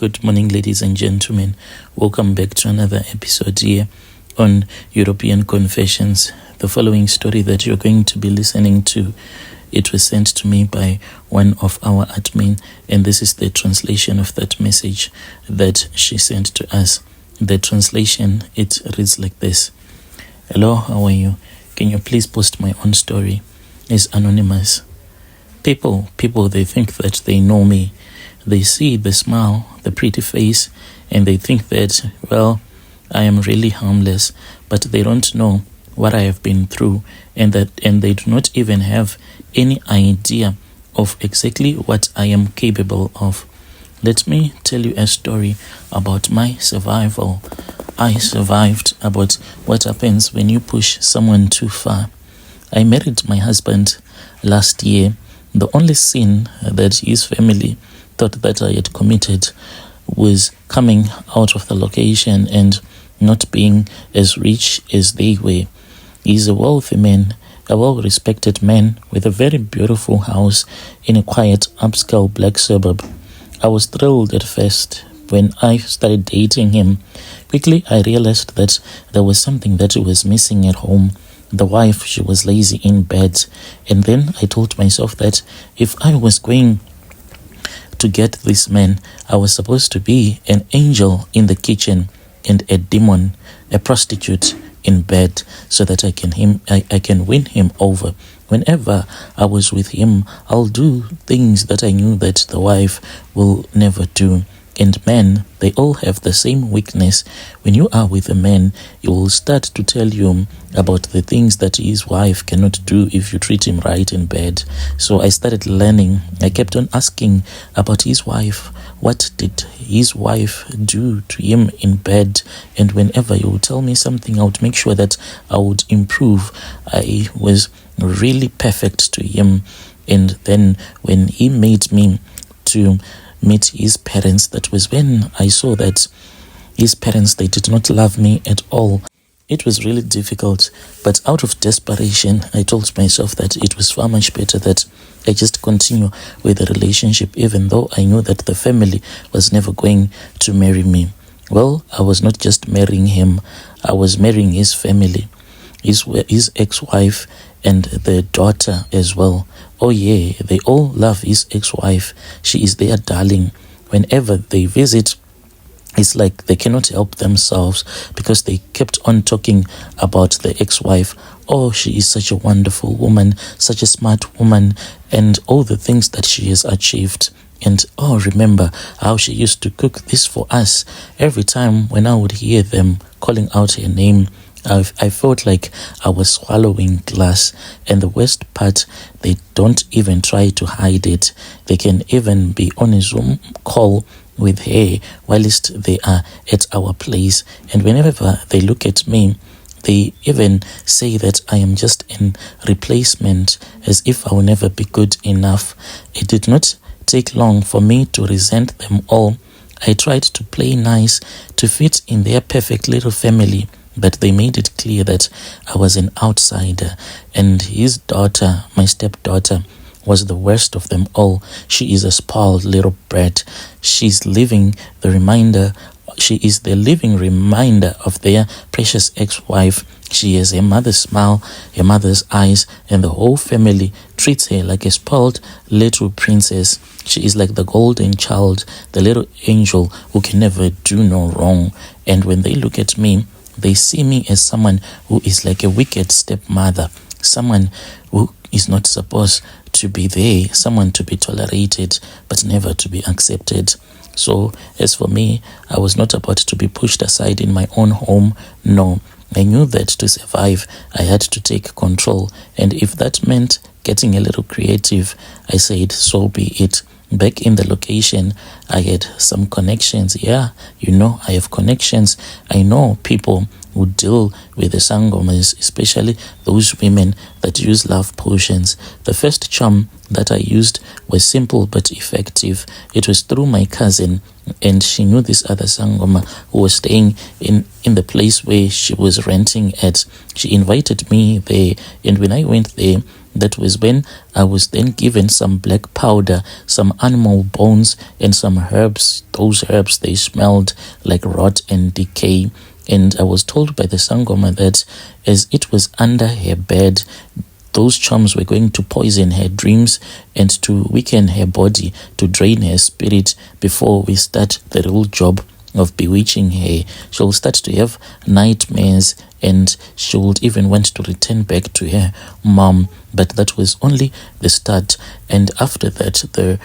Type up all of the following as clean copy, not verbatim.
Good morning, ladies and gentlemen. Welcome back to another episode here on European Confessions. The following story that you're going to be listening to, it was sent to me by one of our admin, and this is the translation of that message that she sent to us. The translation, it reads like this. Hello, how are you? Can you please post my own story? It's anonymous. People, they think that they know me. They see the smile, the pretty face, and they think that, well, I am really harmless, but they don't know what I have been through, and they do not even have any idea of exactly what I am capable of. Let me tell you a story about my survival. I survived about what happens when you push someone too far. I married my husband last year. The only sin that his family thought that I had committed was coming out of the location and not being as rich as they were. He's a wealthy man, a well-respected man with a very beautiful house in a quiet upscale black suburb. I was thrilled at first when I started dating him. Quickly I realized that there was something that was missing at home. The wife, she was lazy in bed. And then I told myself that if I was going to get this man, I was supposed to be an angel in the kitchen and a demon, a prostitute in bed, so that I can win him over. Whenever I was with him, I'll do things that I knew that the wife will never do. And men, they all have the same weakness. When you are with a man, he will start to tell you about the things that his wife cannot do if you treat him right in bed. So I started learning. I kept on asking about his wife. What did his wife do to him in bed? And whenever he would tell me something, I would make sure that I would improve. I was really perfect to him. And then when he made me to meet his parents, that was when I saw that his parents, they did not love me at all. It was really difficult, but out of desperation, I told myself that it was far much better that I just continue with the relationship, even though I knew that the family was never going to marry me. Well, I was not just marrying him, I was marrying his family, his ex-wife and the daughter as well. Oh yeah, they all love his ex-wife. She is their darling. Whenever they visit, it's like they cannot help themselves because they kept on talking about the ex-wife. Oh, she is such a wonderful woman, such a smart woman, and all the things that she has achieved. And oh, remember how she used to cook this for us. Every time when I would hear them calling out her name, I felt like I was swallowing glass. And the worst part, they don't even try to hide it. They can even be on a Zoom call with her whilst they are at our place. And whenever they look at me, they even say that I am just a replacement, as if I will never be good enough. It did not take long for me to resent them all. I tried to play nice to fit in their perfect little family, but they made it clear that I was an outsider. And his daughter, my stepdaughter, was the worst of them all. She is a spoiled little brat. She is the living reminder of their precious ex-wife. She has her mother's smile, her mother's eyes, and the whole family treats her like a spoiled little princess. She is like the golden child, the little angel who can never do no wrong. And when they look at me, they see me as someone who is like a wicked stepmother, someone who is not supposed to be there, someone to be tolerated, but never to be accepted. So as for me, I was not about to be pushed aside in my own home. No, I knew that to survive, I had to take control. And if that meant getting a little creative, I said, so be it. Back in the location, I had some connections. Yeah, I have connections. I know people who deal with the sangomas, especially those women that use love potions. The first charm that I used was simple but effective. It was through my cousin, and she knew this other sangoma who was staying in the place where she was renting at. She invited me there, and when I went there, That was when I was then given some black powder, some animal bones, and some herbs. Those herbs, they smelled like rot and decay. And I was told by the Sangoma that as it was under her bed, those charms were going to poison her dreams and to weaken her body, to drain her spirit before we start the real job of bewitching her. She'll start to have nightmares and she would even want to return back to her mom. But that was only the start. And after that, the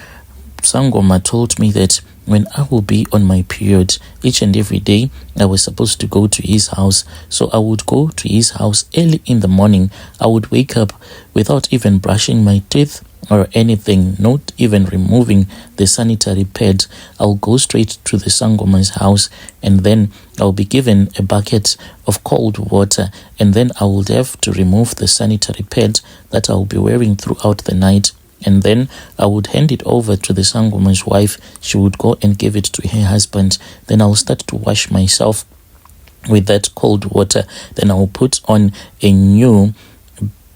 Sangoma told me that when I will be on my period, each and every day, I was supposed to go to his house. So I would go to his house early in the morning. I would wake up without even brushing my teeth or anything, not even removing the sanitary pad. I'll go straight to the Sangoma's house, and then I'll be given a bucket of cold water, and then I will have to remove the sanitary pad that I'll be wearing throughout the night. And then I would hand it over to the Sangoma's wife. She would go and give it to her husband. Then I'll start to wash myself with that cold water. Then I'll put on a new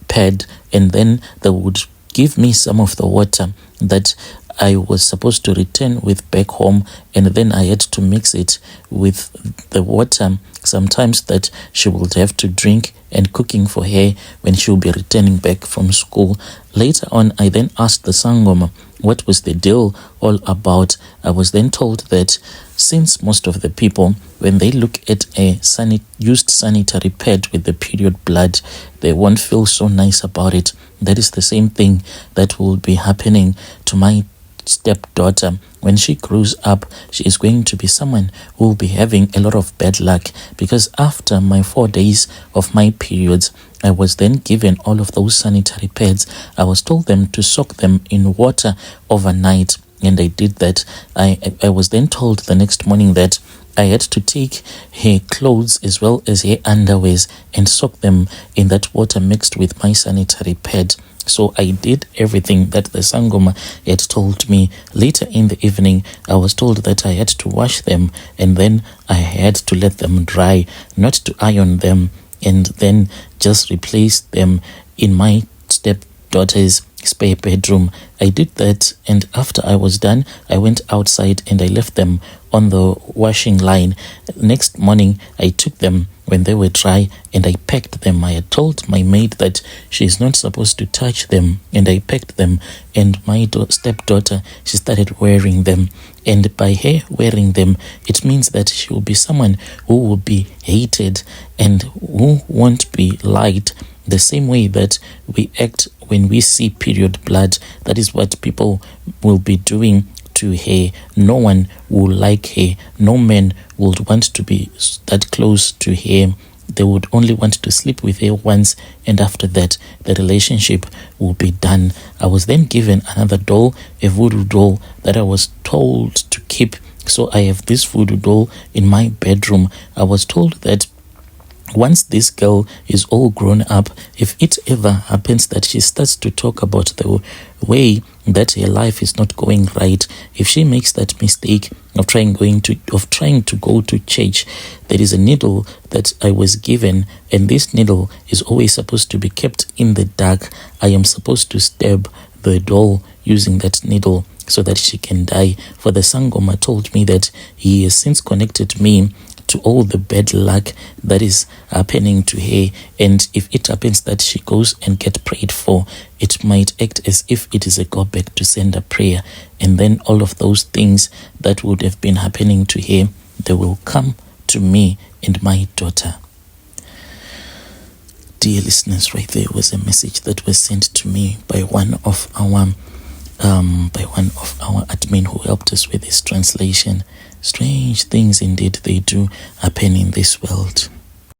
pad, and then they would give me some of the water that I was supposed to return with back home, and then I had to mix it with the water sometimes that she would have to drink and cooking for her when she will be returning back from school. Later on, I then asked the Sangoma what was the deal all about. I was then told that since most of the people, when they look at a used sanitary pad with the period blood, they won't feel so nice about it. That is the same thing that will be happening to my stepdaughter. When she grows up, she is going to be someone who will be having a lot of bad luck, because after my 4 days of my periods, I was then given all of those sanitary pads. I was told them to soak them in water overnight, and I did that. I was then told the next morning that I had to take her clothes as well as her underwears and soak them in that water mixed with my sanitary pad. So I did everything that the Sangoma had told me. Later in the evening, I was told that I had to wash them, and then I had to let them dry, not to iron them, and then just replace them in my stepdaughter's spare bedroom. I did that, and after I was done, I went outside and I left them on the washing line. Next morning, I took them when they were dry and I packed them. I had told my maid that she's not supposed to touch them, and I packed them, and my stepdaughter, she started wearing them. And by her wearing them, it means that she will be someone who will be hated and who won't be liked, the same way that we act when we see period blood. That is what people will be doing to her. No one will like her. No man would want to be that close to her. They would only want to sleep with her once, and after that, the relationship will be done. I was then given another doll, a voodoo doll, that I was told to keep. So I have this voodoo doll in my bedroom. I was told that once this girl is all grown up, if it ever happens that she starts to talk about the way that her life is not going right, if she makes that mistake of trying to go to church, there is a needle that I was given, and this needle is always supposed to be kept in the dark. I am supposed to stab the doll using that needle so that she can die. For the Sangoma told me that he has since connected me to all the bad luck that is happening to her, and if it happens that she goes and get prayed for, it might act as if it is a go back to send a prayer, and then all of those things that would have been happening to her, they will come to me and my daughter. Dear listeners, right there was a message that was sent to me by one of our admin who helped us with this translation. Strange things indeed they do happen in this world.